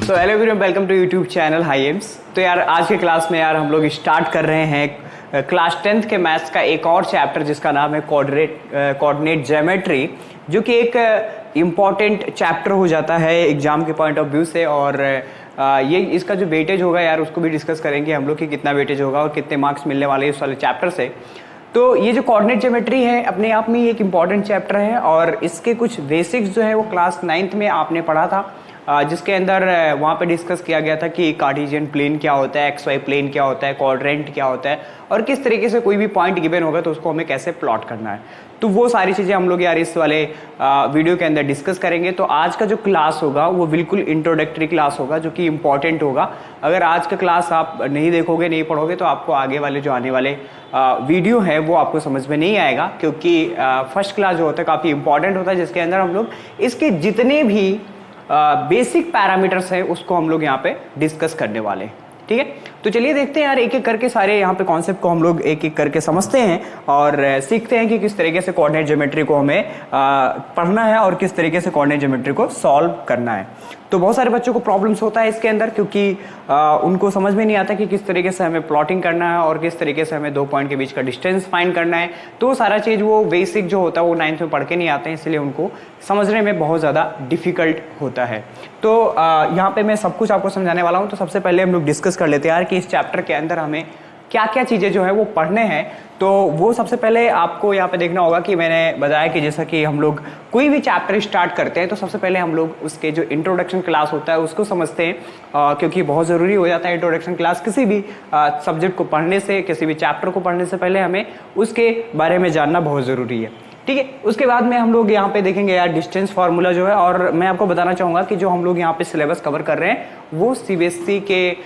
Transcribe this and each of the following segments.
So hello everyone, welcome to YouTube channel High Aims. तो यार आज के क्लास में यार हम लोग स्टार्ट कर रहे हैं क्लास 10th के मैथ्स का एक और चैप्टर जिसका नाम है कोऑर्डिनेट ज्योमेट्री, जो कि एक इम्पॉर्टेंट चैप्टर हो जाता है एग्जाम के पॉइंट ऑफ व्यू से। और ये इसका जो वेटेज होगा यार उसको भी डिस्कस करेंगे हम लोग कि कितना वेटेज होगा और कितने मार्क्स मिलने वाले इस वाले चैप्टर से। तो ये जो कोऑर्डिनेट ज्योमेट्री है अपने आप में एक इम्पॉर्टेंट चैप्टर है और इसके कुछ बेसिक्स जो है वो क्लास 9th में आपने पढ़ा था, जिसके अंदर वहाँ पे डिस्कस किया गया था कि कार्टेशियन प्लेन क्या होता है, एक्स वाई प्लेन क्या होता है, क्वाड्रेंट क्या होता है और किस तरीके से कोई भी पॉइंट गिवन होगा तो उसको हमें कैसे प्लॉट करना है। तो वो सारी चीज़ें हम लोग यार इस वाले वीडियो के अंदर डिस्कस करेंगे। तो आज का जो क्लास होगा वो बिल्कुल इंट्रोडक्टरी क्लास होगा जो कि इम्पॉर्टेंट होगा। अगर आज का क्लास आप नहीं देखोगे, नहीं पढ़ोगे तो आपको आगे वाले जो आने वाले वीडियो है वो आपको समझ में नहीं आएगा, क्योंकि फर्स्ट क्लास जो होता है काफ़ी इंपॉर्टेंट होता है, जिसके अंदर हम लोग इसके जितने भी बेसिक पैरामीटर्स है उसको हम लोग यहाँ पे डिस्कस करने वाले हैं। ठीक है, तो चलिए देखते हैं यार एक एक करके सारे यहाँ पे कॉन्सेप्ट को हम लोग एक एक करके समझते हैं और सीखते हैं कि किस तरीके से कोऑर्डिनेट ज्योमेट्री को हमें पढ़ना है और किस तरीके से कोऑर्डिनेट ज्योमेट्री को सॉल्व करना है। तो बहुत सारे बच्चों को प्रॉब्लम्स होता है इसके अंदर, क्योंकि उनको समझ में नहीं आता कि किस तरीके से हमें प्लॉटिंग करना है और किस तरीके से हमें दो पॉइंट के बीच का डिस्टेंस फाइंड करना है। तो सारा चीज़ वो बेसिक जो होता है वो 9th में पढ़ के नहीं आते हैं, इसलिए उनको समझने में बहुत ज़्यादा डिफिकल्ट होता है। तो यहाँ पे मैं सब कुछ आपको समझाने वाला हूँ। तो सबसे पहले हम लोग डिस्कस कर लेते हैं यार कि इस चैप्टर के अंदर हमें क्या क्या चीज़ें जो है वो पढ़ने हैं। तो वो सबसे पहले आपको यहाँ पे देखना होगा कि मैंने बताया कि जैसा कि हम लोग कोई भी चैप्टर स्टार्ट करते हैं तो सबसे पहले हम लोग उसके जो इंट्रोडक्शन क्लास होता है उसको समझते हैं, क्योंकि बहुत ज़रूरी हो जाता है इंट्रोडक्शन क्लास। किसी भी सब्जेक्ट को पढ़ने से, किसी भी चैप्टर को पढ़ने से पहले हमें उसके बारे में जानना बहुत ज़रूरी है। ठीक है, उसके बाद में हम लोग यहाँ पे देखेंगे यार डिस्टेंस फार्मूला जो है। और मैं आपको बताना चाहूँगा कि जो हम लोग यहाँ पे सिलेबस कवर कर रहे हैं वो सीबीएसई के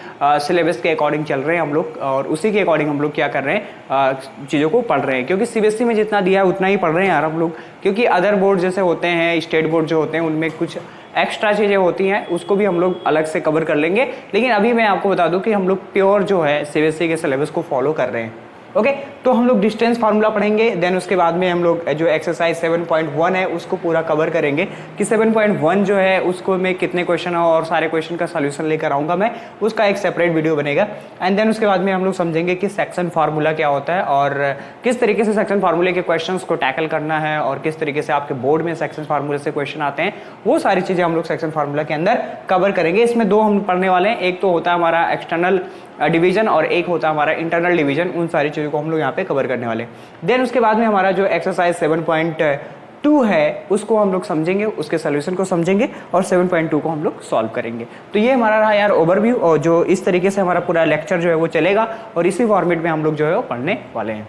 सिलेबस के अकॉर्डिंग चल रहे हैं हम लोग, और उसी के अकॉर्डिंग हम लोग क्या कर रहे हैं चीज़ों को पढ़ रहे हैं, क्योंकि सीबीएसई में जितना दिया है उतना ही पढ़ रहे हैं यार हम लोग। क्योंकि अदर बोर्ड जैसे होते हैं, स्टेट बोर्ड जो होते हैं, उनमें कुछ एक्स्ट्रा चीज़ें होती हैं, उसको भी हम लोग अलग से कवर कर लेंगे। लेकिन अभी मैं आपको बता दूँ कि हम लोग प्योर जो है सीबीएसई के सिलेबस को फॉलो कर रहे हैं। ओके, तो हम लोग डिस्टेंस फार्मूला पढ़ेंगे, देन उसके बाद में हम लोग जो एक्सरसाइज 7.1 है उसको पूरा कवर करेंगे कि 7.1 जो है उसको में कितने क्वेश्चन है और सारे क्वेश्चन का सॉल्यूशन लेकर आऊँगा मैं, उसका एक सेपरेट वीडियो बनेगा। एंड देन उसके बाद में हम लोग समझेंगे कि सेक्शन फार्मूला क्या होता है और किस तरीके से सेक्शन फार्मूले के क्वेश्चन को टैकल करना है और किस तरीके से आपके बोर्ड में सेक्शन फार्मूले से क्वेश्चन आते हैं। वो सारी चीज़ें हम लोग सेक्शन फार्मूला के अंदर कवर करेंगे। इसमें दो हम पढ़ने वाले हैं, एक तो होता है हमारा एक्सटर्नल डिवीजन और एक होता है हमारा इंटरनल डिवीजन। उन सारी चीज़ों को हम लोग यहाँ पे कवर करने वाले। देन उसके बाद में हमारा जो एक्सरसाइज 7.2 है उसको हम लोग समझेंगे, उसके सोल्यूशन को समझेंगे और 7.2 को हम लोग सॉल्व करेंगे। तो ये हमारा रहा यार ओवरव्यू, और जो इस तरीके से हमारा पूरा लेक्चर जो है वो चलेगा और इसी फॉर्मेट में हम लोग जो है वो पढ़ने वाले हैं।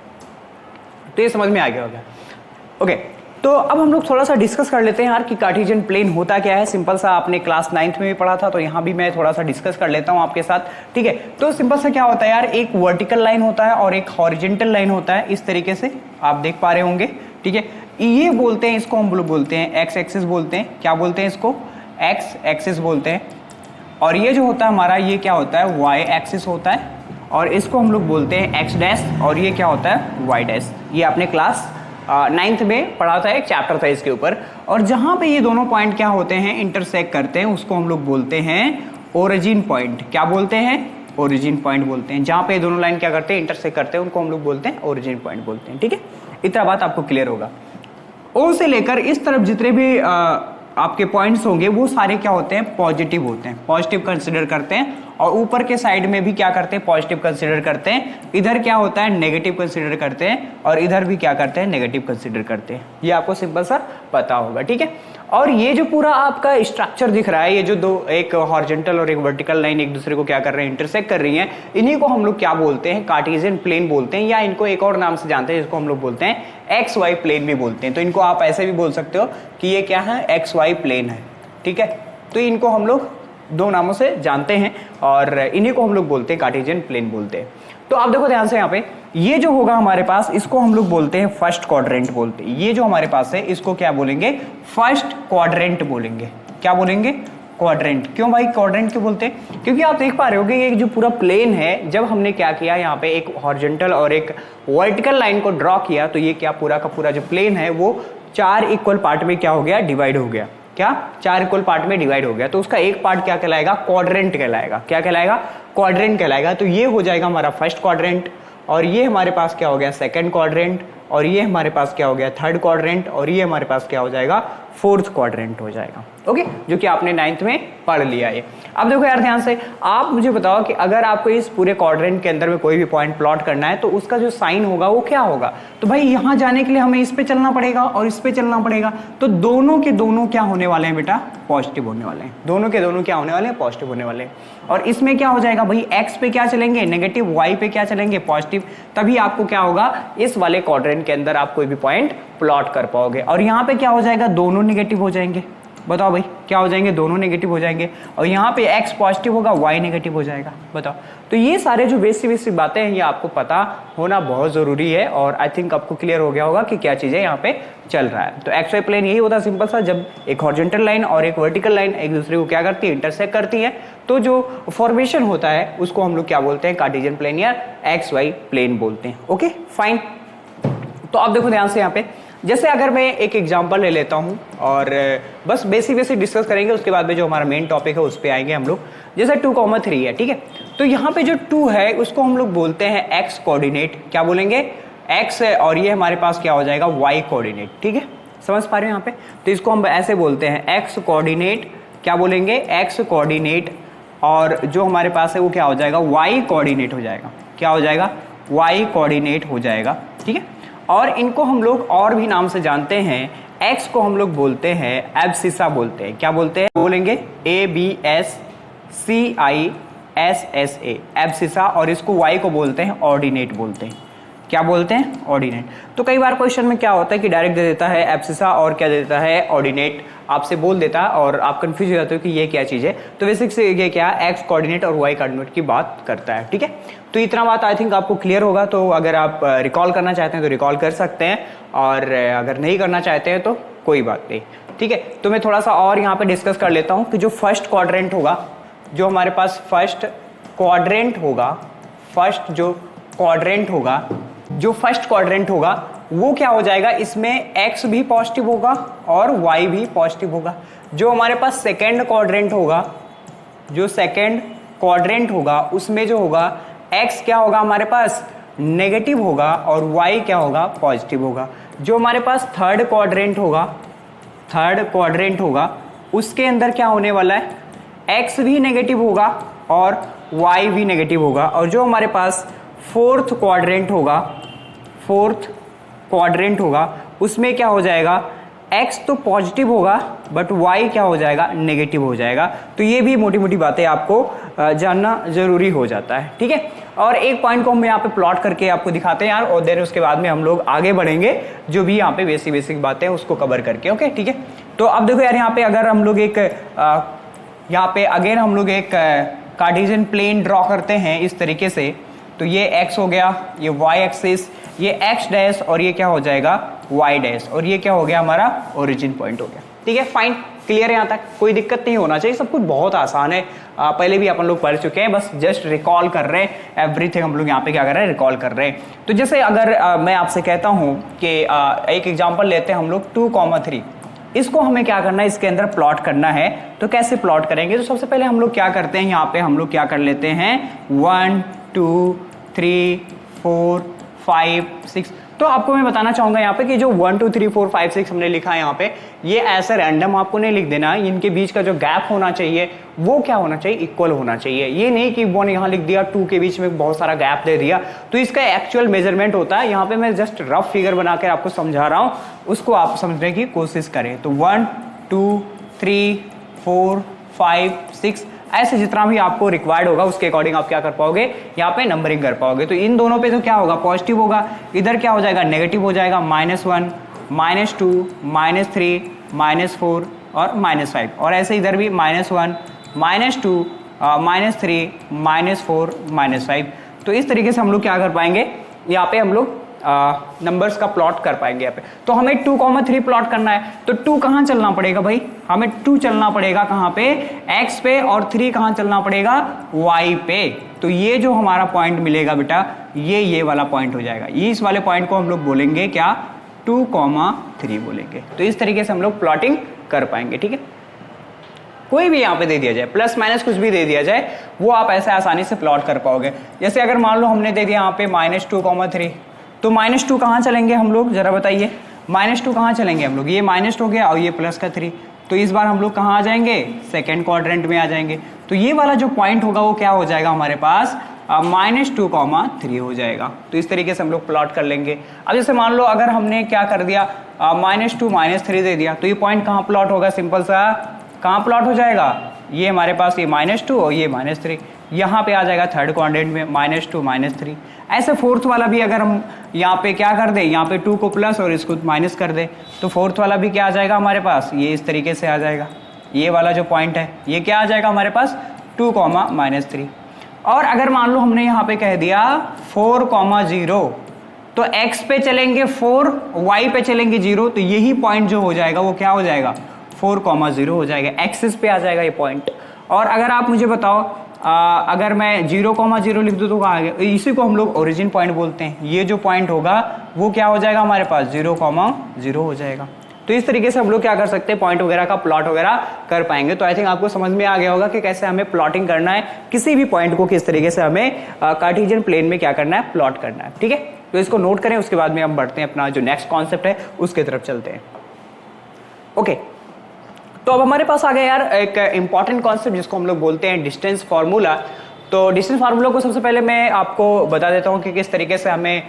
तो ये समझ में आ गया होगा। ओके, तो अब हम लोग थोड़ा सा डिस्कस कर लेते हैं यार कि कार्टेशियन प्लेन होता क्या है। सिंपल सा आपने क्लास 9th में भी पढ़ा था, तो यहाँ भी मैं थोड़ा सा डिस्कस कर लेता हूँ आपके साथ। ठीक है, तो सिंपल सा क्या होता है यार, एक वर्टिकल लाइन होता है और एक हॉरिजेंटल लाइन होता है। इस तरीके से आप देख पा रहे होंगे। ठीक है, ये बोलते हैं, इसको हम लोग बोलते हैं एक्स एक्सिस बोलते हैं। क्या बोलते हैं इसको? एक्स एक्सिस बोलते हैं। और ये जो होता है हमारा, ये क्या होता है? वाई एक्सिस होता है। और इसको हम लोग बोलते हैं एक्स डैश, और ये क्या होता है? Y dash. ये आपने क्लास 9th में पढ़ा था, एक चैप्टर था इसके ऊपर। और जहां पे ये दोनों पॉइंट क्या होते हैं, इंटरसेक्ट करते हैं, उसको हम लोग बोलते हैं ओरिजिन पॉइंट। क्या बोलते हैं? ओरिजिन पॉइंट बोलते हैं। जहां पे दोनों लाइन क्या करते हैं, इंटरसेक्ट करते हैं, उनको हम लोग बोलते हैं ओरिजिन पॉइंट बोलते हैं। ठीक है, इतना बात आपको क्लियर होगा। ओ से लेकर इस तरफ जितने भी आपके पॉइंट्स होंगे वो सारे क्या होते हैं? पॉजिटिव होते हैं, पॉजिटिव कंसिडर करते हैं। और ऊपर के साइड में भी क्या करते हैं? पॉजिटिव कंसिडर करते हैं। इधर क्या होता है? नेगेटिव कंसिडर करते हैं। और इधर भी क्या करते हैं? नेगेटिव कंसिडर करते हैं। ये आपको सिंपल सा पता होगा। ठीक है, और ये जो पूरा आपका स्ट्रक्चर दिख रहा है, ये जो दो, एक हॉरिजॉन्टल और एक वर्टिकल लाइन एक दूसरे को क्या कर रहे हैं? इंटरसेक्ट कर रही हैं। इन्हीं को हम लोग क्या बोलते हैं? कार्टेशियन प्लेन बोलते हैं, या इनको एक और नाम से जानते हैं जिसको हम लोग बोलते हैं एक्स वाई प्लेन भी बोलते हैं। तो इनको आप ऐसे भी बोल सकते हो कि ये क्या है? एक्स वाई प्लेन है। ठीक है, तो इनको हम लोग दो नामों से जानते हैं और इन्हीं को हम लोग बोलते हैं कार्टेशियन प्लेन बोलते हैं। तो आप देखो ध्यान से, यहाँ पे ये जो होगा हमारे पास, इसको हम लोग बोलते हैं फर्स्ट क्वाड्रेंट बोलते हैं। ये जो हमारे पास है इसको क्या बोलेंगे? फर्स्ट क्वाड्रेंट बोलेंगे। क्या बोलेंगे? क्वाड्रेंट। क्यों भाई क्वाड्रेंट क्यों बोलते हैं? क्योंकि आप देख पा रहे होगे ये जो पूरा प्लेन है, जब हमने क्या किया यहाँ पे एक हॉरिजॉन्टल और एक वर्टिकल लाइन को ड्रॉ किया, तो ये क्या पूरा का पूरा जो प्लेन है वो 4 इक्वल पार्ट में क्या हो गया? डिवाइड हो गया। क्या 4 इक्वल पार्ट में डिवाइड हो गया, तो उसका एक पार्ट क्या कहलाएगा, क्वाड्रेंट कहलाएगा। क्या कहलाएगा, क्वाड्रेंट कहलाएगा। तो ये हो जाएगा हमारा फर्स्ट क्वाड्रेंट, और ये हमारे पास क्या हो गया सेकंड क्वाड्रेंट, और ये हमारे पास क्या हो गया थर्ड क्वाड्रेंट, और ये हमारे पास क्या हो जाएगा फोर्थ क्वाड्रेंट हो जाएगा। ओके, जो कि आपने 9th में पढ़ लिया है। अब देखो यार ध्यान से, आप मुझे बताओ कि अगर आपको इस पूरे क्वाड्रेंट के अंदर में कोई भी पॉइंट प्लॉट करना है तो उसका जो साइन होगा वो क्या होगा। तो भाई यहाँ जाने के लिए हमें इस पे चलना पड़ेगा और इस पे चलना पड़ेगा, तो दोनों के दोनों क्या होने वाले हैं बेटा, पॉजिटिव होने वाले हैं। दोनों के दोनों क्या होने वाले हैं, पॉजिटिव होने वाले हैं। और इसमें क्या हो जाएगा भाई, एक्स पे क्या चलेंगे नेगेटिव, वाई पे क्या चलेंगे पॉजिटिव, तभी आपको क्या होगा इस वाले क्वाड्रेंट के अंदर आप कोई भी पॉइंट प्लॉट कर पाओगे। और यहाँ पे क्या हो जाएगा, दोनों नेगेटिव हो जाएंगे। बताओ भाई क्या हो जाएंगे, दोनों नेगेटिव हो जाएंगे। और यहाँ पे x पॉजिटिव होगा, y नेगेटिव हो जाएगा। बताओ, तो ये सारे जो बेसिक बातें हैं ये आपको पता होना बहुत जरूरी है। और आई थिंक आपको क्लियर हो गया होगा कि क्या चीजें यहाँ पे चल रहा है। तो एक्स वाई प्लेन यही होता है सिंपल सा, जब एक हॉरिजॉन्टल लाइन और एक वर्टिकल लाइन एक दूसरे को क्या करती है, इंटरसेक्ट करती है, तो जो फॉर्मेशन होता है उसको हम लोग क्या बोलते हैं, कार्टेशियन प्लेन या एक्स वाई प्लेन बोलते हैं। Okay fine. तो आप देखो ध्यान से यहाँ पे, जैसे अगर मैं एक एग्जांपल ले लेता हूं और बस बेसिक डिस्कस करेंगे, उसके बाद में जो हमारा मेन टॉपिक है उस पर आएंगे हम लोग। जैसे 2,3 है, ठीक है। तो यहाँ पे जो 2 है उसको हम लोग बोलते हैं एक्स कोऑर्डिनेट। क्या बोलेंगे, एक्स है, और ये हमारे पास क्या हो जाएगा वाई कोऑर्डिनेट। ठीक है, समझ पा रहे हो यहाँ पे। तो इसको हम ऐसे बोलते हैं एक्स कोऑर्डिनेट। क्या बोलेंगे, एक्स कोऑर्डिनेट। और जो हमारे पास है वो क्या हो जाएगा, वाई कोऑर्डिनेट हो जाएगा। क्या हो जाएगा, वाई कोऑर्डिनेट हो जाएगा। ठीक है, और इनको हम लोग और भी नाम से जानते हैं। x को हम लोग बोलते हैं एब्सिसा बोलते हैं। क्या बोलते हैं, बोलेंगे ABSCISSA एब्सिसा। और इसको y को बोलते हैं ऑर्डिनेट बोलते हैं। क्या बोलते हैं, ऑर्डिनेट। तो कई बार क्वेश्चन में क्या होता है कि डायरेक्ट दे देता है एब्सिसा और क्या दे देता है ऑर्डिनेट, आपसे बोल देता है और आप कंफ्यूज हो जाते हो कि ये क्या चीज है। तो बेसिक से ये क्या है, एक्स कोऑर्डिनेट और वाई कोऑर्डिनेट की बात करता है। ठीक है, तो इतना बात आई थिंक आपको क्लियर होगा। तो अगर आप रिकॉल करना चाहते हैं तो रिकॉल कर सकते हैं, और अगर नहीं करना चाहते हैं तो कोई बात नहीं। ठीक है, तो मैं थोड़ा सा और यहाँ पे डिस्कस कर लेता हूँ कि जो फर्स्ट क्वाड्रेंट होगा, जो हमारे पास फर्स्ट क्वाड्रेंट होगा, जो फर्स्ट क्वाड्रेंट होगा वो क्या हो जाएगा, इसमें x भी पॉजिटिव होगा और y भी पॉजिटिव होगा। जो हमारे पास सेकेंड क्वाड्रेंट होगा, जो सेकेंड क्वाड्रेंट होगा उसमें जो होगा x क्या होगा हमारे पास नेगेटिव होगा और y क्या होगा पॉजिटिव होगा। जो हमारे पास थर्ड क्वाड्रेंट होगा उसके अंदर क्या होने वाला है, x भी नेगेटिव होगा और y भी नेगेटिव होगा। और जो हमारे पास फोर्थ क्वाड्रेंट होगा उसमें क्या हो जाएगा, x तो पॉजिटिव होगा बट y क्या हो जाएगा, नेगेटिव हो जाएगा। तो ये भी मोटी मोटी बातें आपको जानना जरूरी हो जाता है। ठीक है, और एक पॉइंट को हम यहाँ पे प्लॉट करके आपको दिखाते हैं यार, और देन उसके बाद में हम लोग आगे बढ़ेंगे जो भी यहाँ पे बेसिक बातें हैं उसको कवर करके। ओके ठीक है, तो अब देखो यार यहाँ पे अगर हम लोग एक यहाँ पे अगेन हम लोग एक कार्टेशियन प्लेन ड्रॉ करते हैं इस तरीके से। तो ये x हो गया, ये y एक्सिस, ये x डैश, और ये क्या हो जाएगा y डैश, और ये क्या हो गया हमारा ओरिजिन पॉइंट हो गया। ठीक है फाइन, क्लियर है यहाँ तक, कोई दिक्कत नहीं होना चाहिए, सब कुछ बहुत आसान है। पहले भी अपन लोग पढ़ चुके हैं, बस जस्ट रिकॉल कर रहे हैं एवरीथिंग। हम लोग यहाँ पे क्या कर रहे हैं, रिकॉल कर रहे हैं। तो जैसे अगर मैं आपसे कहता हूँ कि एक एग्जाम्पल लेते हैं हम लोग 2,3, इसको हमें क्या करना है, इसके अंदर प्लॉट करना है। तो कैसे प्लॉट करेंगे, तो सबसे पहले हम लोग क्या करते हैं, यहाँ पे हम लोग क्या कर लेते हैं 1 2 3 4 5 6। तो आपको मैं बताना चाहूंगा यहाँ पे कि जो 1 2 3 4 5 6 हमने लिखा है यहाँ पे, ये ऐसा रैंडम आपको नहीं लिख देना। इनके बीच का जो गैप होना चाहिए वो क्या होना चाहिए, इक्वल होना चाहिए। ये नहीं कि 1 यहाँ लिख दिया, 2 के बीच में बहुत सारा गैप दे दिया। तो इसका एक्चुअल मेजरमेंट होता है, यहाँ पे मैं जस्ट रफ फिगर बनाकर आपको समझा रहा हूँ, उसको आप समझने की कोशिश करें। तो 1 2 3 4 5 6 ऐसे जितना भी आपको रिक्वायर्ड होगा उसके अकॉर्डिंग आप क्या कर पाओगे, यहाँ पे नंबरिंग कर पाओगे। तो इन दोनों पे तो क्या होगा, पॉजिटिव होगा, इधर क्या हो जाएगा नेगेटिव हो जाएगा, -1 -2 -3 -4 और -5। और ऐसे इधर भी -1 -2 -3 -4 -5। तो इस तरीके से हम लोग क्या कर पाएंगे, यहाँ पे हम लोग नंबर्स का प्लॉट कर पाएंगे यहाँ पे। तो हमें 2,3 प्लॉट करना है, तो 2 कहाँ चलना पड़ेगा भाई, हमें 2 चलना पड़ेगा कहाँ पे, x पे, और 3 कहाँ चलना पड़ेगा, y पे। तो ये जो हमारा पॉइंट मिलेगा बेटा, ये वाला पॉइंट हो जाएगा। इस वाले पॉइंट को हम लोग बोलेंगे क्या, 2,3 बोलेंगे। तो इस तरीके से हम लोग प्लॉटिंग कर पाएंगे। ठीक है, कोई भी यहाँ पे दे दिया जाए, प्लस माइनस कुछ भी दे दिया जाए, वो आप ऐसे आसानी से प्लॉट कर पाओगे। जैसे अगर मान लो हमने दे दिया यहाँ पे -2,3, तो -2 कहाँ चलेंगे हम लोग, जरा बताइए, -2 कहाँ चलेंगे हम लोग, ये -2 हो गया और ये प्लस का 3, तो इस बार हम लोग कहाँ आ जाएंगे, सेकेंड क्वाड्रेंट में आ जाएंगे। तो ये वाला जो पॉइंट होगा वो क्या हो जाएगा हमारे पास, -2,3 हो जाएगा। तो इस तरीके से हम लोग प्लॉट कर लेंगे। अब जैसे मान लो अगर हमने क्या कर दिया, -2 -3 दे दिया, तो ये पॉइंट कहाँ प्लॉट होगा, सिंपल सा कहाँ प्लॉट हो जाएगा, ये हमारे पास ये -2 और ये -3, यहाँ पे आ जाएगा थर्ड क्वाड्रेंट में -2 -3। ऐसे फोर्थ वाला भी अगर हम यहाँ पे क्या कर दे, यहाँ पे 2 को प्लस और इसको माइनस कर दे, तो फोर्थ वाला भी क्या आ जाएगा हमारे पास, ये इस तरीके से आ जाएगा। ये वाला जो पॉइंट है ये क्या आ जाएगा हमारे पास, 2, -3। और अगर मान लो हमने यहाँ पे कह दिया 4,0, तो x पे चलेंगे 4, y पे चलेंगे 0, तो यही पॉइंट जो हो जाएगा वो क्या हो जाएगा, 4,0 हो जाएगा, एक्सिस पे आ जाएगा ये पॉइंट। और अगर आप मुझे बताओ अगर मैं 0,0 लिख दूँ तो कहाँ आ गया, इसी को हम लोग ओरिजिन पॉइंट बोलते हैं। ये जो पॉइंट होगा वो क्या हो जाएगा हमारे पास, 0,0 हो जाएगा। तो इस तरीके से हम लोग क्या कर सकते हैं, पॉइंट वगैरह का प्लॉट वगैरह कर पाएंगे। तो आई थिंक आपको समझ में आ गया होगा कि कैसे हमें प्लॉटिंग करना है, किसी भी पॉइंट को किस तरीके से हमें कार्टेशियन प्लेन में क्या करना है, प्लॉट करना है। ठीक है, तो इसको नोट करें, उसके बाद में हम बढ़ते हैं अपना जो नेक्स्ट कॉन्सेप्ट है उसके तरफ चलते हैं। ओके, तो अब हमारे पास आ गया यार एक इंपॉर्टेंट कॉन्सेप्ट जिसको हम लोग बोलते हैं डिस्टेंस फार्मूला। तो डिस्टेंस फार्मूला को सबसे पहले मैं आपको बता देता हूँ कि किस तरीके से हमें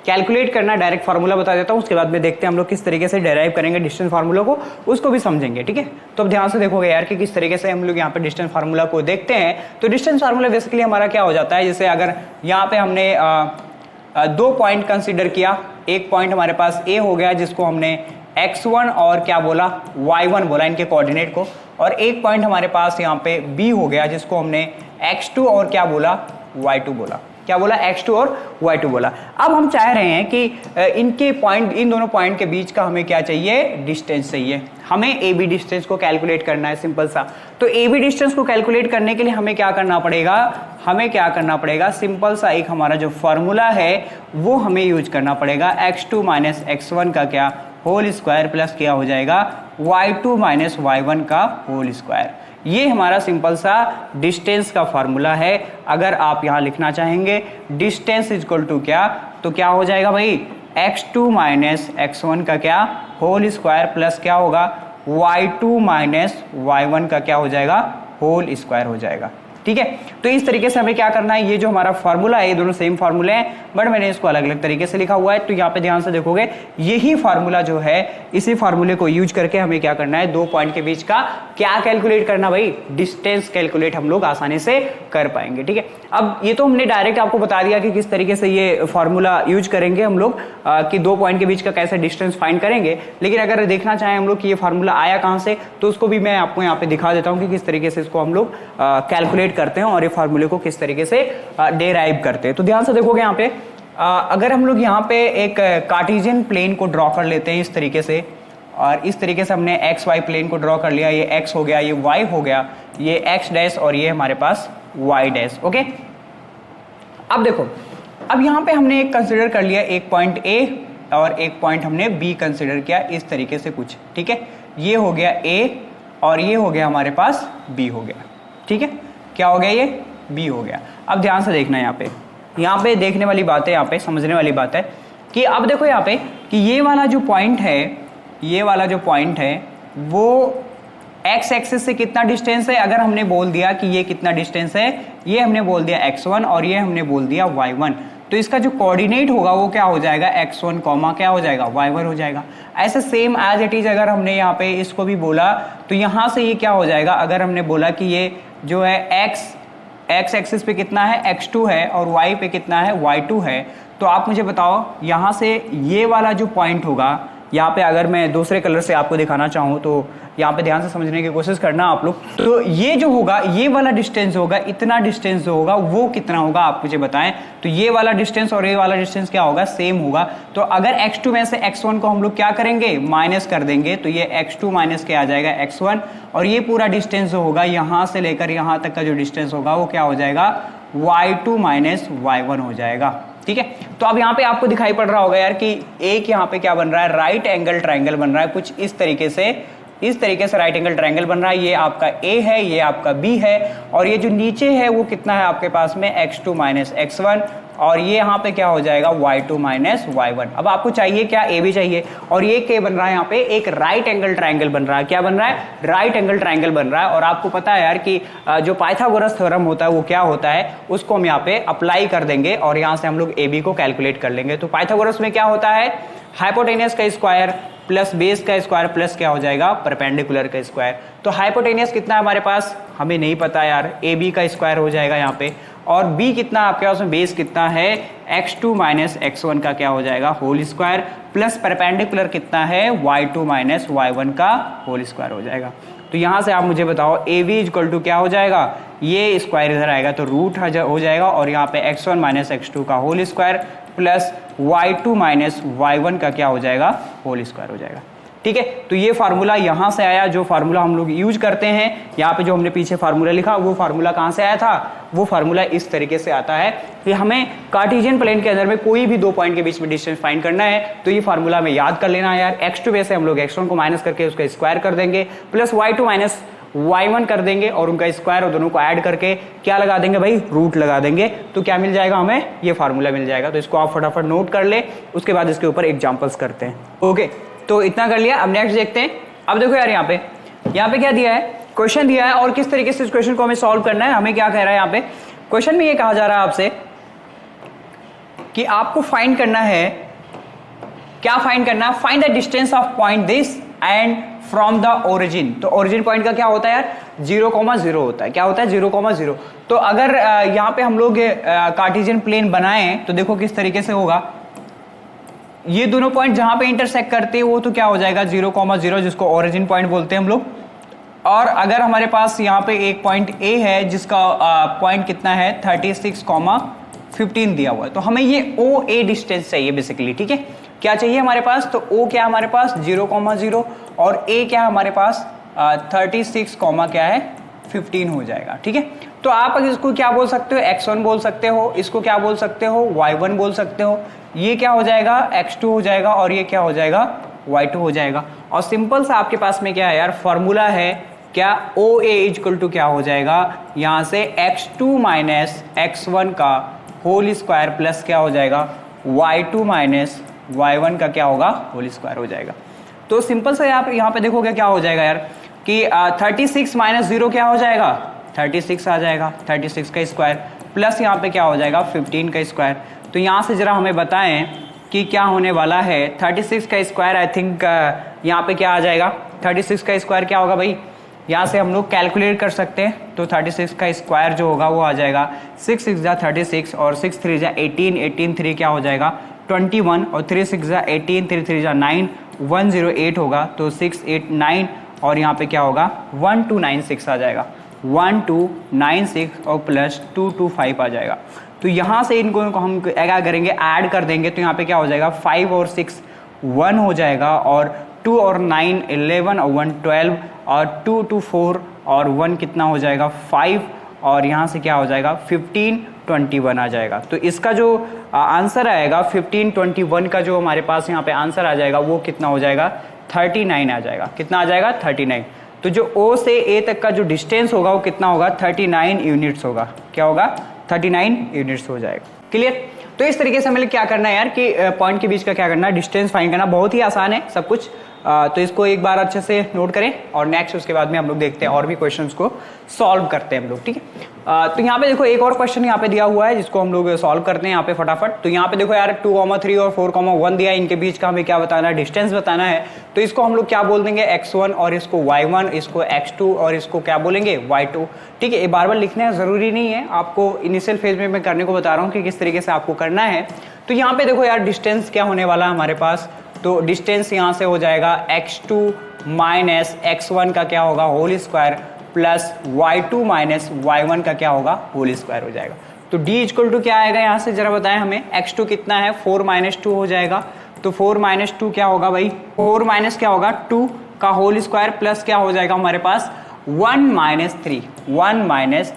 कैलकुलेट करना है, डायरेक्ट फार्मूला बता देता हूँ, उसके बाद में देखते हैं हम लोग किस तरीके से डेराइव करेंगे डिस्टेंस फार्मूला को, उसको भी समझेंगे। ठीक है, तो अब ध्यान से देखोगे यार कि किस तरीके से हम लोग यहाँ पे डिस्टेंस फार्मूला को देखते हैं। तो डिस्टेंस फार्मूला बेसिकली हमारा क्या हो जाता है, जैसे अगर यहाँ पे हमने 2 पॉइंट कंसिडर किया, एक पॉइंट हमारे पास A हो गया जिसको हमने x1 और क्या बोला, y1 बोला, इनके कोऑर्डिनेट को, और एक पॉइंट हमारे पास यहाँ पे B हो गया जिसको हमने x2 और क्या बोला, y2 बोला। क्या बोला, x2 और y2 बोला। अब हम चाह रहे हैं कि इनके पॉइंट, इन दोनों पॉइंट के बीच का हमें क्या चाहिए, डिस्टेंस चाहिए। हमें AB डिस्टेंस को कैलकुलेट करना है, सिंपल सा। तो AB डिस्टेंस को कैलकुलेट करने के लिए हमें क्या करना पड़ेगा, हमें क्या करना पड़ेगा, सिंपल सा एक हमारा जो फॉर्मूला है वो हमें यूज करना पड़ेगा, x2 - x1 का क्या होल स्क्वायर प्लस क्या हो जाएगा, y2 - y1 का होल स्क्वायर। ये हमारा सिंपल सा डिस्टेंस का फॉर्मूला है। अगर आप यहां लिखना चाहेंगे डिस्टेंस इक्वल टू क्या, तो क्या हो जाएगा भाई, x2 - x1 का क्या होल स्क्वायर प्लस क्या होगा, y2 - y1 का क्या हो जाएगा, होल स्क्वायर हो जाएगा। ठीक है, तो इस तरीके से हमें क्या करना है, ये जो हमारा फॉर्मूला है, ये दोनों सेम फॉर्मूले हैं बट मैंने इसको अलग अलग तरीके से लिखा हुआ है। तो यहाँ पे ध्यान से देखोगे यही फॉर्मूला जो है, इसी फॉर्मूले को यूज करके हमें क्या करना है, 2 पॉइंट के बीच का क्या कैलकुलेट करना भाई, डिस्टेंस कैलकुलेट हम लोग आसानी से कर पाएंगे। ठीक है, अब ये तो हमने डायरेक्ट आपको बता दिया कि किस तरीके से ये फॉर्मूला यूज करेंगे हम लोग कि 2 पॉइंट के बीच का कैसे डिस्टेंस फाइंड करेंगे। लेकिन अगर देखना चाहें हम लोग कि ये फॉर्मूला आया कहाँ से, तो उसको भी मैं आपको यहाँ पे दिखा देता हूँ कि किस तरीके से इसको हम लोग कैलकुलेट करते हैं और ये फार्मूले को किस तरीके से डेराइव करते हैं। तो ध्यान से देखोगे यहाँ पे अगर हम लोग यहाँ पे एक कार्टेशियन प्लेन को ड्रॉ कर लेते हैं इस तरीके से, और इस तरीके से हमने एक्स वाई प्लेन को ड्रॉ कर लिया, ये x हो गया, ये y हो गया, ये x डैश और ये हमारे पास y डैश। ओके, अब देखो, अब यहाँ पे हमने एक कंसिडर कर लिया, एक पॉइंट A और एक पॉइंट हमने B कंसिडर किया इस तरीके से कुछ। ठीक है, ये हो गया A और ये हो गया हमारे पास B हो गया। ठीक है, क्या हो गया, ये B हो गया। अब ध्यान से देखना यहाँ पे देखने वाली बात है, यहाँ पे समझने वाली बात है कि अब देखो यहाँ पे कि ये वाला जो पॉइंट है, ये वाला जो पॉइंट है वो x एक्सिस से कितना डिस्टेंस है। अगर हमने बोल दिया कि ये कितना डिस्टेंस है, ये हमने बोल दिया x1 और ये हमने बोल दिया y1, तो इसका जो कोऑर्डिनेट होगा वो क्या हो जाएगा, x1 कॉमा क्या हो जाएगा, y1 हो जाएगा। ऐसे सेम एज इट इज अगर हमने यहाँ पे इसको भी बोला तो यहाँ से ये क्या हो जाएगा, अगर हमने बोला कि ये जो है x एक्सिस पे कितना है, x2 है और y पे कितना है, y2 है, तो आप मुझे बताओ यहाँ से ये वाला जो पॉइंट होगा, यहाँ पे अगर मैं दूसरे कलर से आपको दिखाना चाहूँ तो यहाँ पे ध्यान से समझने की कोशिश करना आप लोग। तो ये जो होगा, ये वाला डिस्टेंस होगा, इतना डिस्टेंस जो होगा वो कितना होगा आप मुझे बताएं। तो ये वाला डिस्टेंस और ये वाला डिस्टेंस क्या होगा, सेम होगा। तो अगर x2 में से x1 को हम लोग क्या करेंगे, माइनस कर देंगे, तो ये x2 माइनस क्या आ जाएगा, x1, और ये पूरा डिस्टेंस जो होगा यहाँ से लेकर यहाँ तक का जो डिस्टेंस होगा वो क्या हो जाएगा, y2 माइनस y1 हो जाएगा। ठीक है, तो अब यहाँ पे आपको दिखाई पड़ रहा होगा यार कि एक यहाँ पे क्या बन रहा है, राइट एंगल ट्रायंगल बन रहा है कुछ इस तरीके से राइट एंगल ट्रायंगल बन रहा है। ये आपका A है, ये आपका B है, और ये जो नीचे है वो कितना है आपके पास में x2 माइनस x1, और ये यहाँ पे क्या हो जाएगा y2 माइनस y1। अब आपको चाहिए क्या, A भी चाहिए, और ये क्या बन रहा है यहाँ पे, एक राइट एंगल ट्रायंगल बन रहा है। क्या बन रहा है, राइट एंगल ट्रायंगल बन रहा है। और आपको पता है यार कि जो पाइथागोरस थ्योरम होता है वो क्या होता है, उसको हम यहाँ पे अप्लाई कर देंगे और यहाँ से हम लोग AB को कैलकुलेट कर लेंगे। तो पाइथागोरस में क्या होता है, हाइपोटेनियस का स्क्वायर प्लस बेस का स्क्वायर प्लस क्या हो जाएगा, परपेंडिकुलर का स्क्वायर। तो हाइपोटेनियस कितना है हमारे पास, हमें नहीं पता यार, AB का स्क्वायर हो जाएगा यहाँ पे, और B कितना आपके पास में, बेस कितना है, x2 माइनस x1 का क्या हो जाएगा, होल स्क्वायर, प्लस परपेंडिकुलर कितना है, y2 माइनस y1 का होल स्क्वायर हो जाएगा। तो यहाँ से आप मुझे बताओ AB इक्वल टू क्या हो जाएगा, ये स्क्वायर इधर आएगा तो रूट हो जाएगा, और यहाँ पे x1 माइनस x2 का whole square plus y2 minus y1 का क्या हो जाएगा, होल स्क्वायर हो जाएगा। ठीक है, तो ये फार्मूला यहाँ से आया, जो फार्मूला हम लोग यूज करते हैं। यहाँ पे जो हमने पीछे फार्मूला लिखा वो फार्मूला कहाँ से आया था, वो फार्मूला इस तरीके से आता है कि हमें कार्टेशियन प्लेन के अंदर में कोई भी दो पॉइंट के बीच में डिस्टेंस फाइंड करना है, तो ये फार्मूला हमें याद कर लेना है यार। x2 में से हम लोग x1 को माइनस करके उसका स्क्वायर कर देंगे, प्लस y2 माइनस y1 कर देंगे, और उनका स्क्वायर और दोनों को ऐड करके क्या लगा देंगे भाई, रूट लगा देंगे। तो क्या मिल जाएगा हमें, ये फार्मूला मिल जाएगा। तो इसको आप फटाफट नोट कर ले, उसके बाद इसके ऊपर एग्जांपल्स करते हैं। ओके, तो इतना कर लिया। अब नेक्स्ट देखते हैं। अब देखो यार यहाँ पे क्या दिया है, क्वेश्चन दिया है, और किस तरीके से इस क्वेश्चन को हमें सॉल्व करना है। हमें क्या कह रहा है यहाँ पे, क्वेश्चन में ये कहा जा रहा है आपसे कि आपको फाइंड करना है, क्या फाइंड करना है, find the distance of point this and from the origin. तो ओरिजिन पॉइंट का क्या होता है यार, 0,0 होता है। क्या होता है, 0,0। तो अगर यहाँ पे हम लोग कार्टेशियन प्लेन बनाएं तो देखो किस तरीके से होगा, ये दोनों पॉइंट जहां पे इंटरसेक्ट करते हैं वो तो क्या हो जाएगा, 0,0, जिसको ओरिजिन पॉइंट बोलते हैं हम लोग। और अगर हमारे पास यहाँ पे एक पॉइंट A है जिसका पॉइंट कितना है, 36,15 दिया हुआ है, तो हमें ये OA डिस्टेंस चाहिए बेसिकली। ठीक है, क्या चाहिए हमारे पास, तो O क्या है हमारे पास, 0,0, और A क्या है हमारे पास 36, क्या है 15 हो जाएगा। ठीक है, तो आप अगर इसको क्या बोल सकते हो, x1 बोल सकते हो, इसको क्या बोल सकते हो, y1 बोल सकते हो, ये क्या हो जाएगा, x2 हो जाएगा, और ये क्या हो जाएगा, y2 हो जाएगा। और सिंपल सा आपके पास में क्या है यार, फॉर्मूला है क्या, OA इक्वल टू क्या हो जाएगा, यहाँ से x2 माइनस x1 का होल स्क्वायर प्लस क्या हो जाएगा, y2 माइनस y1 का क्या होगा, होल स्क्वायर हो जाएगा। तो सिंपल सा आप यहाँ पे देखोगे क्या हो जाएगा यार कि 36 माइनस 0 क्या हो जाएगा, 36 आ जाएगा, 36 का स्क्वायर प्लस यहाँ पे क्या हो जाएगा, 15 का स्क्वायर। तो यहाँ से जरा हमें बताएं कि क्या होने वाला है। 36 का स्क्वायर आई थिंक यहाँ पे क्या आ जाएगा, 36 का स्क्वायर क्या होगा भाई, यहाँ से हम लोग कैलकुलेट कर सकते हैं। तो 36 का स्क्वायर जो होगा वो आ जाएगा 6 6 जा 36, और 6 3 जा 18, 18 3 क्या हो जाएगा 21, और 3 6 जा 18, 3 3 जा 9, 108 होगा। तो 6 8 9, और यहाँ पे क्या होगा 1296 आ जाएगा, 1296 और प्लस 225 आ जाएगा। तो यहाँ से इनको हम क्या करेंगे, ऐड कर देंगे। तो यहाँ पे क्या हो जाएगा, 5 और 6 1 हो जाएगा, और 2 और 9 11, और 1 12, और 2 2 4, और 1 कितना हो जाएगा 5, और यहाँ से क्या हो जाएगा 15 21 आ जाएगा। तो इसका जो आंसर आएगा 15 21 का जो हमारे पास यहाँ पे आंसर आ जाएगा वो कितना हो जाएगा 39 आ जाएगा। कितना आ जाएगा 39। तो जो O से A तक का जो डिस्टेंस होगा वो कितना होगा 39 यूनिट्स होगा। क्या होगा 39 यूनिट्स हो जाएगा। क्लियर। तो इस तरीके से हमें क्या करना है यार कि पॉइंट के बीच का क्या करना है, डिस्टेंस फाइंड करना। बहुत ही आसान है सब कुछ। तो इसको एक बार अच्छे से नोट करें और नेक्स्ट उसके बाद में हम लोग देखते हैं और भी क्वेश्चंस को सॉल्व करते हैं हम लोग। ठीक है। तो यहाँ पे देखो एक और क्वेश्चन यहाँ पे दिया हुआ है जिसको हम लोग सॉल्व करते हैं यहाँ पे फटाफट। तो यहाँ पे देखो यार 2,3 और 4,1 दिया है, इनके बीच का हमें क्या बताना है, डिस्टेंस बताना है। तो इसको हम लोग क्या बोल देंगे x1 और इसको y1, इसको x2 और इसको क्या बोलेंगे y2। ठीक है, ये बार बार लिखना जरूरी नहीं है, आपको इनिशियल फेज में मैं करने को बता रहा हूँ कि किस तरीके से आपको करना है। तो यहाँ पे देखो यार डिस्टेंस क्या होने वाला है हमारे पास। तो डिस्टेंस यहाँ से हो जाएगा x2 माइनस x1 का क्या होगा whole square plus y2 minus y1 का क्या होगा होल स्क्वायर हो जाएगा। तो d इक्वल टू क्या आएगा यहाँ से जरा बताएं हमें। x2 कितना है 4 माइनस 2 हो जाएगा। तो 4 माइनस 2 क्या होगा भाई, 4 माइनस क्या होगा 2 का होल स्क्वायर प्लस क्या हो जाएगा हमारे पास 1 माइनस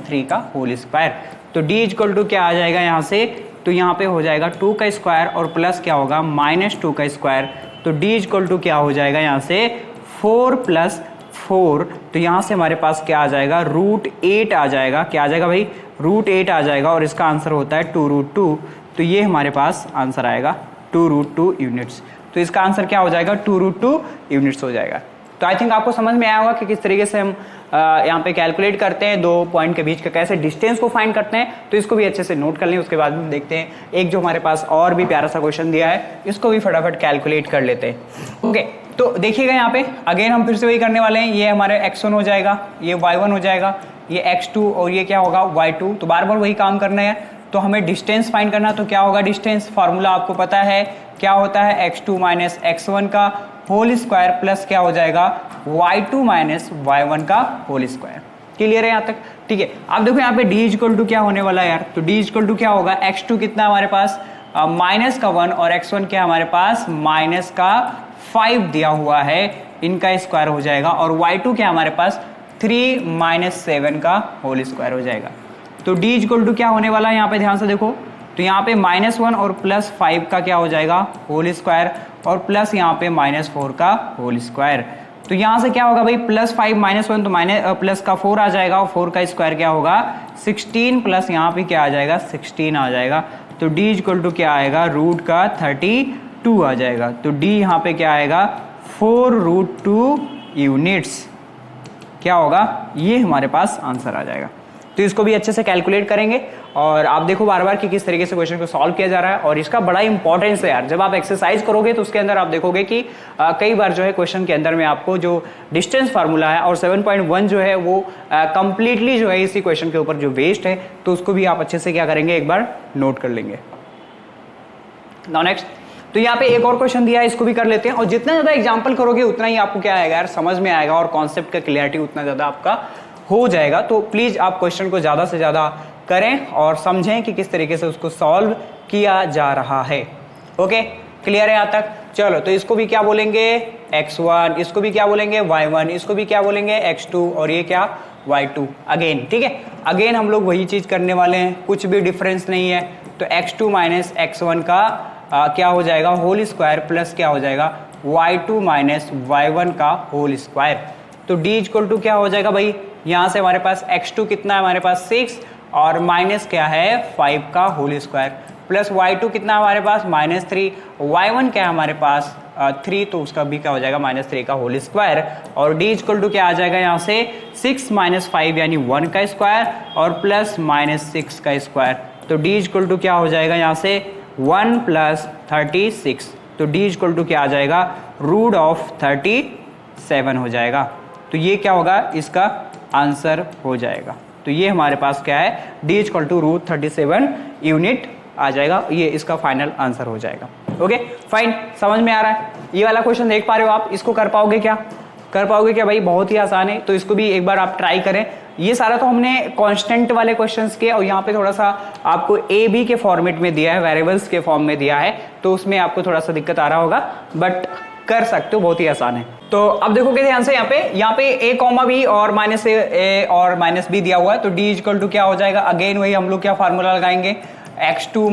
3 का होल स्क्वायर। तो d इक्वल टू क्या आ जाएगा यहाँ से तो यहाँ पे हो जाएगा 2 का स्क्वायर और प्लस क्या होगा -2 का स्क्वायर, तो d इक्वल टू क्या हो जाएगा यहाँ से 4 + 4, तो यहाँ से हमारे पास क्या आ जाएगा √8 आ जाएगा। क्या आ जाएगा भाई √8 आ जाएगा और इसका आंसर होता है 2√2, तो ये हमारे पास आंसर आएगा 2√2 यूनिट्स। तो इसका आंसर क्या हो जाएगा 2√2 यूनिट्स हो जाएगा। तो आई थिंक आपको समझ में आया होगा कि किस तरीके से हम यहाँ पे कैलकुलेट करते हैं दो पॉइंट के बीच का, कैसे डिस्टेंस को फाइंड करते हैं। तो इसको भी अच्छे से नोट कर लें, उसके बाद हम देखते हैं एक जो हमारे पास और भी प्यारा सा क्वेश्चन दिया है, इसको भी फटाफट कैलकुलेट कर लेते हैं। ओके, तो देखिएगा यहाँ पे अगेन हम फिर से वही करने वाले हैं। ये हमारे x1 हो जाएगा, ये y1 हो जाएगा, ये x2 और ये क्या होगा y2। तो बार बार वही काम करना है। तो हमें डिस्टेंस फाइंड करना, तो क्या होगा डिस्टेंस, फार्मूला आपको पता है क्या होता है x2 - x1 का होल स्क्वायर प्लस क्या हो जाएगा y2 - y1 का होल स्क्वायर। क्लियर है यहाँ तक? ठीक है, आप देखो यहाँ पे d इक्वल टू क्या होने वाला है यार, तो d इक्वल टू क्या होगा x2 कितना हमारे पास -1 और x1 क्या हमारे पास -5 दिया हुआ है, इनका स्क्वायर हो जाएगा, और y2 क्या हमारे पास 3 - 7 का होल स्क्वायर हो जाएगा। तो d इक्वल टू क्या होने वाला है यहाँ पे ध्यान से देखो, तो यहाँ पे -1 और +5 का क्या हो जाएगा होल स्क्वायर और प्लस यहाँ पे -4 का होल स्क्वायर। तो यहाँ से क्या होगा भाई +5 -1 तो प्लस का 4 आ जाएगा और 4 का स्क्वायर क्या होगा 16 प्लस यहाँ पे क्या आ जाएगा 16 आ जाएगा। तो d इक्वल टू क्या आएगा √32 आ जाएगा। तो d यहाँ पे क्या आएगा 4√2 यूनिट्स क्या होगा, ये हमारे पास आंसर आ जाएगा। तो इसको भी अच्छे से कैलकुलेट करेंगे और आप देखो बार बार कि किस तरीके से क्वेश्चन को सॉल्व किया जा रहा है। और इसका बड़ा इंपॉर्टेंस है यार, जब आप एक्सरसाइज करोगे तो उसके अंदर आप देखोगे कि कई बार जो है क्वेश्चन के अंदर में आपको जो डिस्टेंस फार्मूला है और 7.1 जो है वो कंप्लीटली जो है इसी क्वेश्चन के ऊपर जो बेस्ड है, तो उसको भी आप अच्छे से क्या करेंगे एक बार नोट कर लेंगे। नाउ नेक्स्ट, तो यहाँ पे एक और क्वेश्चन दिया है, इसको भी कर लेते हैं। और जितना ज्यादा एग्जाम्पल करोगे उतना ही आपको क्या आएगा यार समझ में आएगा और कॉन्सेप्ट का क्लियरिटी उतना ज्यादा आपका हो जाएगा। तो प्लीज आप क्वेश्चन को ज्यादा से ज्यादा करें और समझें कि किस तरीके से उसको सॉल्व किया जा रहा है। ओके, क्लियर है यहाँ तक? चलो, तो इसको भी क्या बोलेंगे x1, इसको भी क्या बोलेंगे y1, इसको भी क्या बोलेंगे x2 और ये क्या y2 अगेन। ठीक है, अगेन हम लोग वही चीज करने वाले हैं, कुछ भी डिफरेंस नहीं है। तो x2 - x1 का क्या हो जाएगा होल स्क्वायर प्लस क्या हो जाएगा y2 - y1 का होल स्क्वायर। तो d इक्वल टू क्या हो जाएगा भाई, यहाँ से हमारे पास x2 कितना है हमारे पास 6 और माइनस क्या है 5 का होल स्क्वायर प्लस y2 कितना हमारे पास -3, y1 क्या है हमारे पास 3, तो उसका भी क्या हो जाएगा -3 का होल स्क्वायर। और d इक्वल टू क्या आ जाएगा यहाँ से 6 - 5 यानी 1 का स्क्वायर और प्लस -6 का स्क्वायर। तो d इक्वल टू क्या हो जाएगा यहाँ से 1 + 36। तो d इक्वल टू क्या आ जाएगा √37 हो जाएगा। तो ये क्या होगा इसका आंसर हो जाएगा। तो ये हमारे पास क्या है d इक्वल टू √37 यूनिट आ जाएगा, ये इसका फाइनल आंसर हो जाएगा। ओके फाइन, समझ में आ रहा है? ये वाला क्वेश्चन देख पा रहे हो आप, इसको कर पाओगे क्या? कर पाओगे क्या भाई? बहुत ही आसान है, तो इसको भी एक बार आप ट्राई करें। ये सारा तो हमने कांस्टेंट वाले क्वेश्चंस के, और यहाँ पे थोड़ा सा आपको ए बी के फॉर्मेट में दिया है, वेरिएबल्स के फॉर्म में दिया है, तो उसमें आपको थोड़ा सा दिक्कत आ रहा होगा, बट कर सकते हो, बहुत ही आसान है। तो अब देखोगे ध्यान से यहाँ पे a, b और -a और -b दिया हुआ है। तो d इक्वल टू क्या हो जाएगा, अगेन वही हम लोग क्या फार्मूला लगाएंगे, x2 -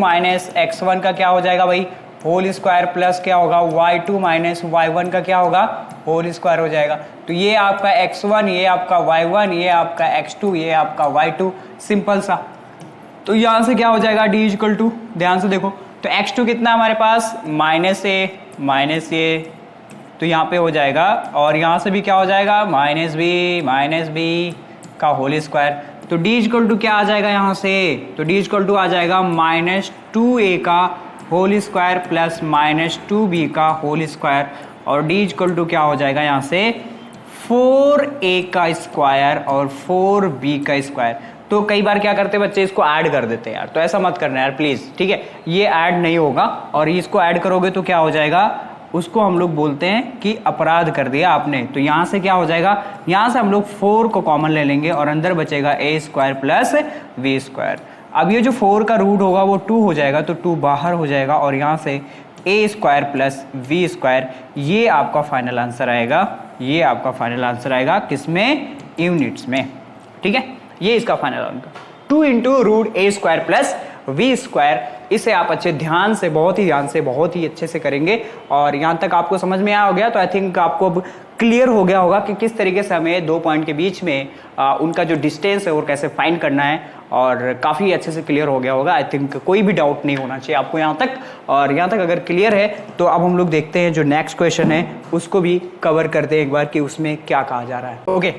x1 का क्या हो जाएगा भाई होल स्क्वायर प्लस क्या होगा y2 - y1 का क्या होगा होल स्क्वायर हो जाएगा। तो ये आपका x1, ये आपका y1, ये आपका x2, ये आपका y2, सिंपल सा। तो यहां से क्या हो जाएगा d इक्वल टू, ध्यान से देखो, तो x2 कितना हमारे पास -a, तो यहाँ पे हो जाएगा, और यहाँ से भी क्या हो जाएगा -b का होल स्क्वायर। तो d इक्वल टू क्या आ जाएगा यहाँ से, तो d इक्वल टू आ जाएगा -2a का होल स्क्वायर प्लस -2b का होल स्क्वायर, और d इक्वल टू क्या हो जाएगा यहाँ से 4a का स्क्वायर और 4b का स्क्वायर। तो कई बार क्या करते बच्चे, इसको ऐड कर देते हैं यार, तो ऐसा मत करना यार प्लीज, ठीक है? ये ऐड नहीं होगा, और इसको ऐड करोगे तो क्या हो जाएगा, उसको हम लोग बोलते हैं कि अपराध कर दिया आपने। तो यहाँ से क्या हो जाएगा, यहाँ से हम लोग 4 को कॉमन ले लेंगे और अंदर बचेगा a square plus b square. अब ये जो 4 का रूट होगा वो 2 हो जाएगा, तो 2 बाहर हो जाएगा, और यहाँ से a square plus b square, ये आपका फाइनल आंसर आएगा। ये आपका फाइनल आंसर आएगा किसमें, यूनिट्स में, ठीक है? ये इसका final answer 2 × √a² plus v² इसे आप अच्छे ध्यान से, बहुत ही ध्यान से, बहुत ही अच्छे से करेंगे। और यहाँ तक आपको समझ में आया हो गया तो आई थिंक आपको अब क्लियर हो गया होगा कि किस तरीके से हमें 2 पॉइंट के बीच में उनका जो डिस्टेंस है वो कैसे फाइंड करना है, और काफ़ी अच्छे से क्लियर हो गया होगा। आई थिंक कोई भी डाउट नहीं होना चाहिए आपको यहाँ तक। और यहाँ तक अगर क्लियर है तो अब हम लोग देखते हैं जो नेक्स्ट क्वेश्चन है उसको भी कवर करते हैं एक बार कि उसमें क्या कहा जा रहा है। ओके,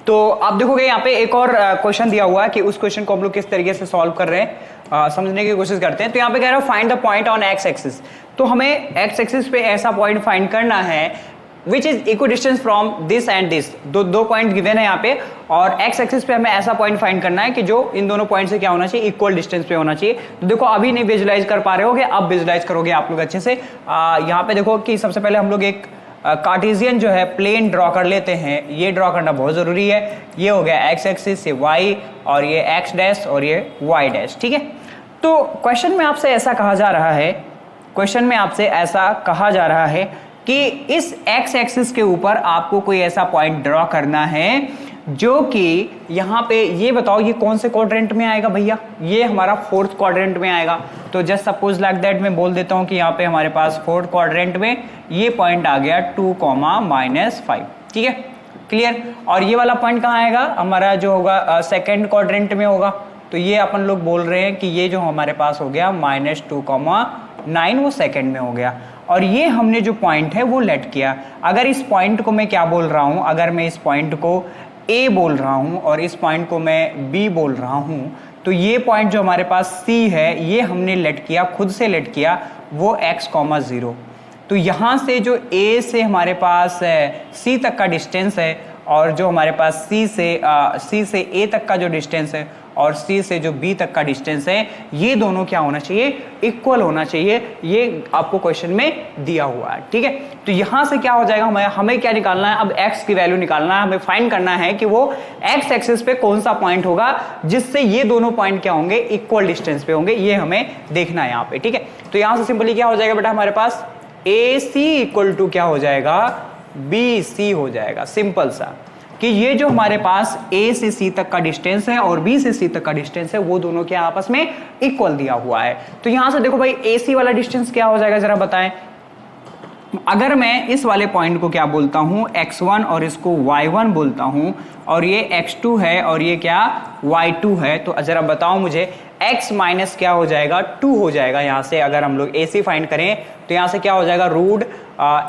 तो आप देखोगे यहाँ पे एक और क्वेश्चन दिया हुआ है कि उस क्वेश्चन को हम लोग किस तरीके से सॉल्व कर रहे हैं, समझने की कोशिश करते हैं। तो यहाँ पे कह रहा है find the point on x axis. तो हमें एक्स एक्सिस पे ऐसा पॉइंट फाइंड करना है which is equal distance from this and this. दो पॉइंट गिवन है यहाँ पे, और एक्स एक्सिस पे हमें ऐसा पॉइंट फाइंड करना है कि जो इन दोनों पॉइंट से क्या होना चाहिए, इक्वल डिस्टेंस पे होना चाहिए। तो देखो अभी नहीं विजुलाइज कर पा रहे होगे, अब विजुलाइज करोगे आप लोग अच्छे से। यहाँ पे देखो कि सबसे पहले हम लोग एक कार्टेशियन जो है प्लेन ड्रॉ कर लेते हैं। ये ड्रॉ करना बहुत जरूरी है। ये हो गया एक्स एक्सिस, ये वाई, और ये एक्स डैश और ये वाई डैश, ठीक है। तो क्वेश्चन में आपसे ऐसा कहा जा रहा है, क्वेश्चन में आपसे ऐसा कहा जा रहा है कि इस एक्स एक्सिस के ऊपर आपको कोई ऐसा पॉइंट ड्रॉ करना है जो कि यहाँ पे, ये बताओ ये कौन से क्वाड्रेंट में आएगा भैया, ये हमारा 4th क्वाड्रेंट में आएगा। तो जस्ट सपोज लाइक दैट मैं बोल देता हूँ कि यहाँ पे हमारे पास 4th क्वाड्रेंट में ये पॉइंट आ गया 2,-5, ठीक है, क्लियर। और ये वाला पॉइंट कहाँ आएगा, हमारा जो होगा 2nd क्वाड्रेंट में होगा। तो ये अपन लोग बोल रहे हैं कि ये जो हमारे पास हो गया -2,9 वो 2nd में हो गया। और ये हमने जो पॉइंट है वो लेट किया। अगर इस पॉइंट को मैं क्या बोल रहा हूँ, अगर मैं इस पॉइंट को A बोल रहा हूँ और इस पॉइंट को मैं B बोल रहा हूँ, तो ये पॉइंट जो हमारे पास C है ये हमने लेट किया, खुद से लेट किया, वो x,0। तो यहाँ से जो A से हमारे पास C तक का डिस्टेंस है, और जो हमारे पास C से A तक का जो डिस्टेंस है और C से जो B तक का डिस्टेंस है, ये दोनों क्या होना चाहिए, इक्वल होना चाहिए। ये आपको क्वेश्चन में दिया हुआ है, ठीक है। तो यहां से क्या हो जाएगा, हमें क्या निकालना है, अब x की वैल्यू निकालना है। हमें फाइंड करना है कि वो x एक्सिस पे कौन सा पॉइंट होगा जिससे ये दोनों पॉइंट क्या होंगे, इक्वल डिस्टेंस पे होंगे। ये हमें देखना है यहाँ पे, ठीक है। तो यहां से सिंपली क्या हो जाएगा बेटा, हमारे पास AC इक्वल टू क्या हो जाएगा, BC हो जाएगा। सिंपल सा कि ये जो हमारे पास A से C तक का डिस्टेंस है और B से C तक का डिस्टेंस है, वो दोनों क्या आपस में इक्वल दिया हुआ है। तो यहां से देखो भाई AC वाला डिस्टेंस क्या हो जाएगा, जरा बताएं। अगर मैं इस वाले पॉइंट को क्या बोलता हूं, x1, और इसको y1 बोलता हूं, और ये x2 है और ये क्या y2 है, तो जरा बताओ मुझे x माइनस क्या हो जाएगा, 2 हो जाएगा। यहाँ से अगर हम लोग AC फाइंड करें तो यहाँ से क्या हो जाएगा, रूट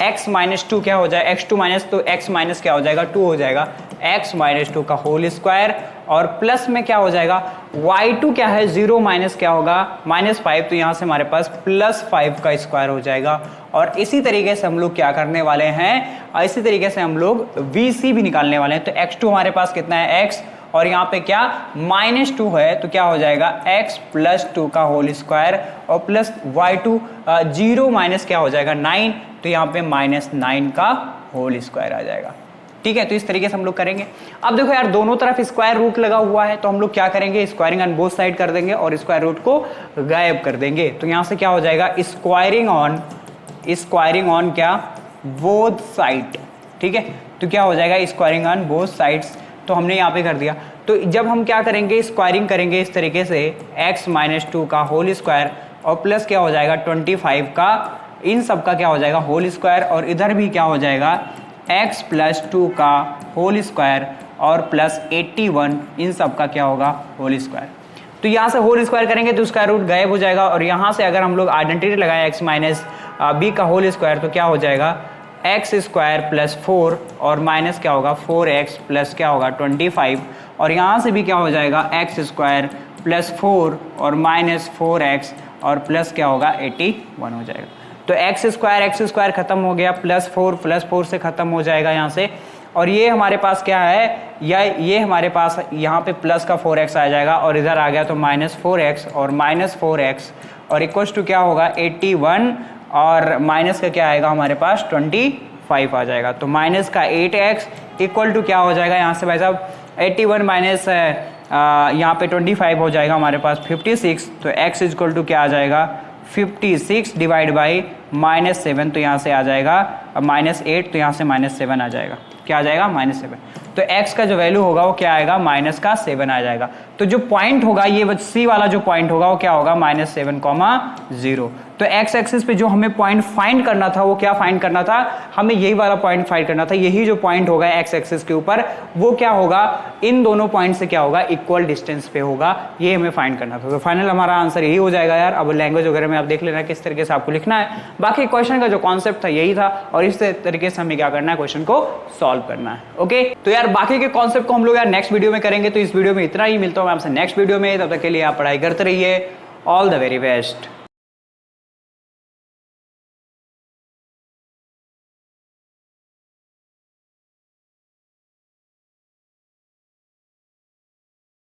x माइनस 2 क्या हो जाएगा, x2 माइनस, तो x माइनस क्या हो जाएगा, 2 हो जाएगा, x माइनस 2 का होल स्क्वायर, और प्लस में क्या हो जाएगा, y2 क्या है, 0 माइनस क्या होगा, -5, तो यहाँ से हमारे पास +5 का स्क्वायर हो जाएगा। और इसी तरीके से हम लोग क्या करने वाले हैं, इसी तरीके से हम लोग VC भी निकालने वाले हैं। तो x2 हमारे पास कितना है, x, और यहाँ पे क्या -2 है, तो क्या हो जाएगा, x + 2 का होल स्क्वायर, और प्लस y2, 0 माइनस क्या हो जाएगा, 9, तो यहाँ पे -9 का होल स्क्वायर आ जाएगा, ठीक है। तो इस तरीके से हम लोग करेंगे। अब देखो यार, दोनों तरफ स्क्वायर रूट लगा हुआ है, तो हम लोग क्या करेंगे, स्क्वायरिंग ऑन बोथ साइड कर देंगे और स्क्वायर रूट को गायब कर देंगे। तो यहाँ से क्या हो जाएगा, स्क्वायरिंग ऑन क्या, बोथ साइड, ठीक है। तो क्या हो जाएगा, स्क्वायरिंग ऑन बोथ साइड्स, तो हमने यहाँ पे कर दिया। तो जब हम क्या करेंगे, स्क्वायरिंग करेंगे इस तरीके से, x माइनस 2 का होल स्क्वायर, और प्लस क्या हो जाएगा 25 का, इन सब का क्या हो जाएगा होल स्क्वायर, और इधर भी क्या हो जाएगा x + 2 का होल स्क्वायर, और प्लस 81, इन सब का क्या होगा, होल स्क्वायर। तो यहाँ से होल स्क्वायर करेंगे तो स्क्वायर रूट गायब हो जाएगा, और यहाँ से अगर हम लोग आइडेंटिटी लगाए x माइनस b का होल स्क्वायर, तो क्या हो जाएगा, x स्क्वायर + 4, और माइनस क्या होगा 4x प्लस क्या होगा 25, और यहाँ से भी क्या हो जाएगा, x स्क्वायर + 4 और -4x, और प्लस क्या होगा 81 हो जाएगा। तो x स्क्वायर खत्म हो गया, +4 से खत्म हो जाएगा यहाँ से, और ये हमारे पास क्या है, ये हमारे पास यहाँ पे प्लस का 4x आ जाएगा, और इधर आ गया तो -4x और -4x, और इक्वल्स टू क्या होगा 81, और माइनस का क्या आएगा हमारे पास 25 आ जाएगा। तो माइनस का 8x इक्वल टू क्या हो जाएगा, यहाँ से भाई साहब 81 माइनस यहाँ पे 25 हो जाएगा हमारे पास 56, तो x इक्वल टू क्या आ जाएगा 56 डिवाइड बाई -7, तो यहाँ से आ जाएगा -8, तो यहाँ से -7 आ जाएगा, क्या आ जाएगा -7। तो x का जो वैल्यू होगा वो क्या आएगा, -7 आ जाएगा। तो जो पॉइंट होगा, ये सी वाला जो पॉइंट होगा वो क्या होगा, -7,0। तो x एक्सिस पे जो हमें पॉइंट फाइंड करना था वो क्या फाइंड करना था, हमें यही वाला पॉइंट फाइंड करना था। यही जो पॉइंट होगा x एक्सिस के ऊपर वो क्या होगा, इन दोनों पॉइंट से क्या होगा, इक्वल डिस्टेंस पे होगा। ये हमें फाइंड करना था। तो फाइनल हमारा आंसर यही हो जाएगा यार। अब लैंग्वेज वगैरह में आप देख लेना किस तरीके से आपको लिखना है। बाकी क्वेश्चन का जो कॉन्सेप्ट था यही था और इस तरीके से हमें क्या करना है, क्वेश्चन को सॉल्व करना है। ओके, तो यार बाकी के कॉन्सेप्ट को हम लोग यार नेक्स्ट वीडियो में करेंगे। तो इस वीडियो में इतना ही, मिलता हूं मैं आपसे नेक्स्ट वीडियो में। तब तक के लिए आप पढ़ाई करते रहिए। All the very best.